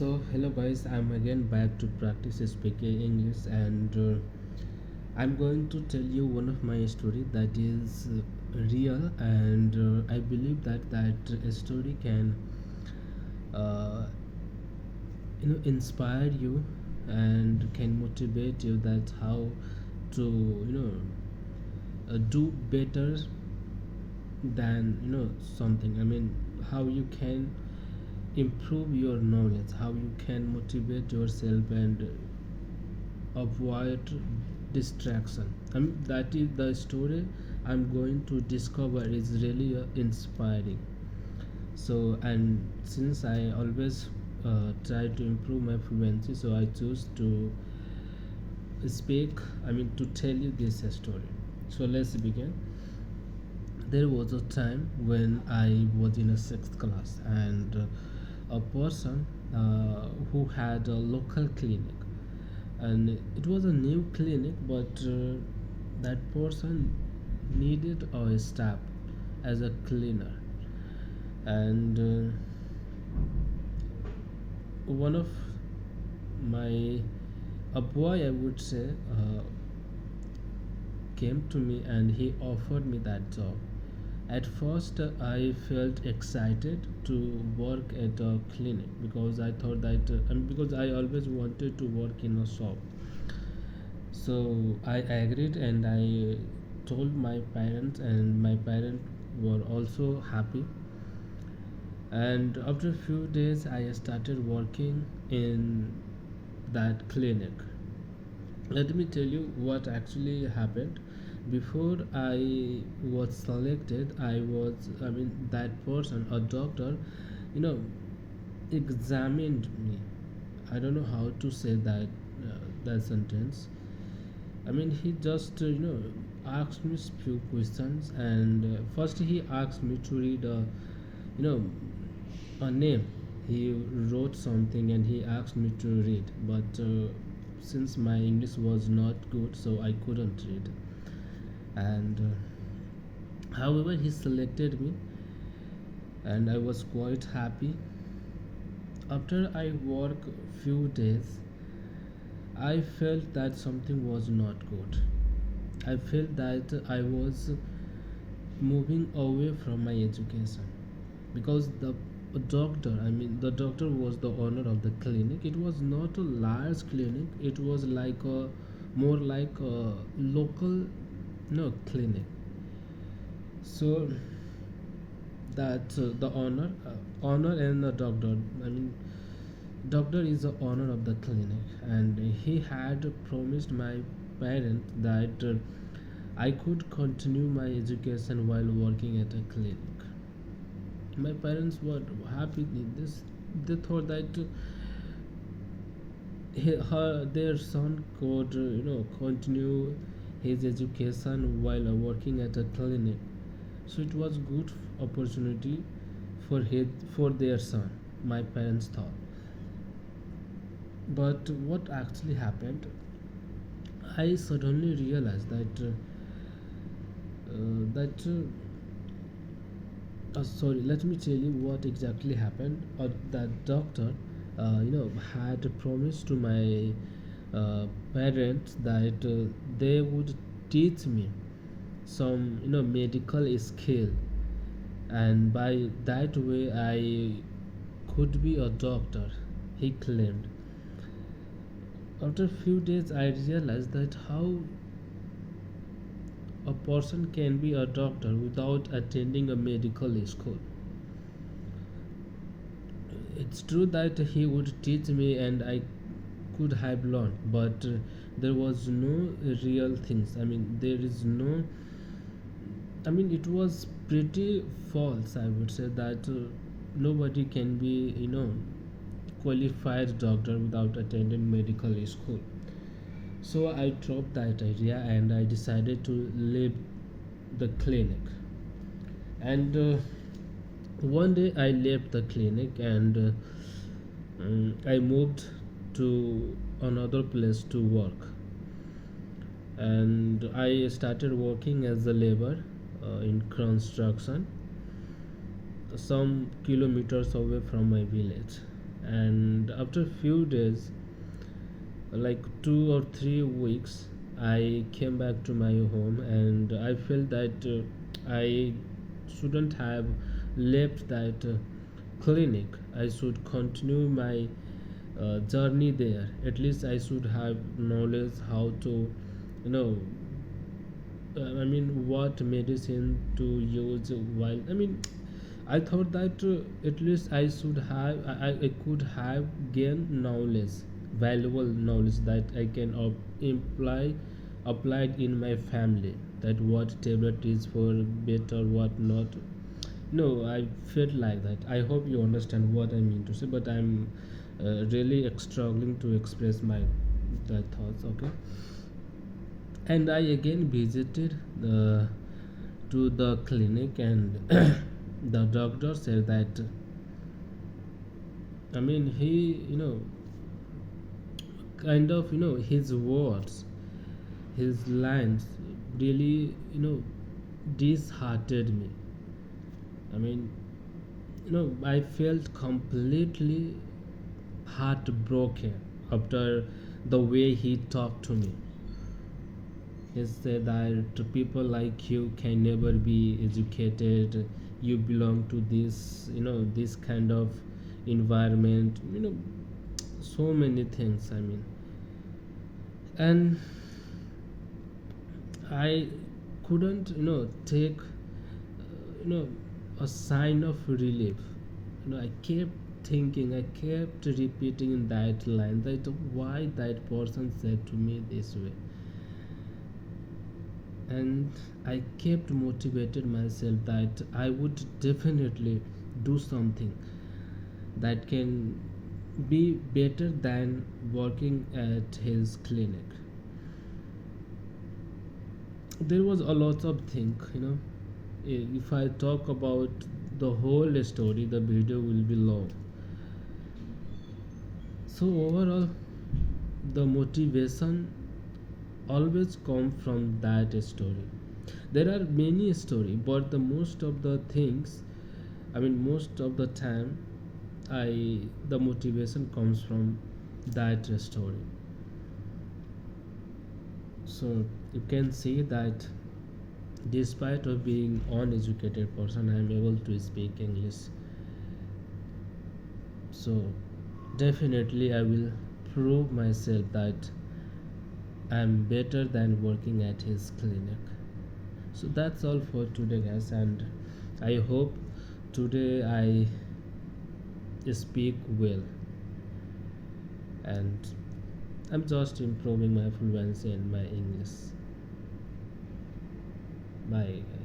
Hello guys, I'm again back to practice speaking English, and I'm going to tell you one of my story that is real, and I believe that story can uh, inspire you and can motivate you that how to do better than something. I mean, how you can improve your knowledge, how you can motivate yourself and avoid distraction. I mean, that is the story I'm going to discover is really inspiring. So, and since I always try to improve my fluency, so I choose to speak, I mean, to tell you this story. So, let's begin. There was a time when I was in a sixth class, and a person who had a local clinic, and it was a new clinic, but that person needed a staff as a cleaner, and one of my a boy, I would say, came to me and he offered me that job. At first, I felt excited to work at a clinic because I thought that, because I always wanted to work in a shop. So I agreed and I told my parents, and my parents were also happy. And after a few days, I started working in that clinic. Let me tell you what actually happened. Before I was selected, I mean, that person, a doctor, you know, examined me. I don't know how to say that sentence. I mean, he just asked me few questions, and first he asked me to read you know a name. He wrote something and he asked me to read, but since my English was not good, so I couldn't read. And however, he selected me, and I was quite happy. After I worked few days, I felt that something was not good. I felt that I was moving away from my education because the doctor was the owner of the clinic. It was not a large clinic, it was like a more like a local clinic. So that the owner and the doctor, I mean, doctor is the owner of the clinic, and he had promised my parents that I could continue my education while working at a clinic. My parents were happy with this. They thought that their son could continue his education while working at a clinic. So it was good opportunity for their son, my parents thought. But what actually happened, I suddenly realized that sorry, let me tell you what exactly happened. That doctor had promised to my parents that they would teach me some medical skill, and by that way I could be a doctor, he claimed. After a few days, I realized that how a person can be a doctor without attending a medical school. It's true that he would teach me and I could have learned, but there was no real things. I mean, there is no. I mean, it was pretty false. I would say that nobody can be, qualified doctor without attending medical school. So I dropped that idea and I decided to leave the clinic. And one day I left the clinic and I moved to another place to work. And I started working as a labor in construction some kilometers away from my village. And after a few days, like 2 or 3 weeks, I came back to my home and I felt that I shouldn't have left that clinic. I should continue my journey there. At least I should have knowledge how to, you know I mean, what medicine to use while, I mean, I thought that at least I should have, I could have gained knowledge, valuable knowledge that I can imply applied in my family, that what tablet is for better, what not. No, I felt like that. I hope you understand what I mean to say, but I'm really struggling to express my thoughts. Okay, and I again visited to the clinic, and the doctor said that, I mean, he, kind of, his words, his lines really, disheartened me. I mean, I felt completely heartbroken after the way he talked to me. He said that people like you can never be educated. You belong to this, this kind of environment. So many things. I mean, and I couldn't, take, a sign of relief. I kept thinking, I kept repeating that line, that why that person said to me this way. And I kept motivated myself that I would definitely do something that can be better than working at his clinic. There was a lot of things, if I talk about the whole story, the video will be long. So overall, the motivation always come from that story. There are many story, but the most of the things, I mean, most of the time, I the motivation comes from that story. So you can see that despite of being uneducated person, I am able to speak English. So definitely I will prove myself that I am better than working at his clinic. So that's all for today, guys, and I hope today I speak well, and I'm just improving my fluency and my English. Bye, guys.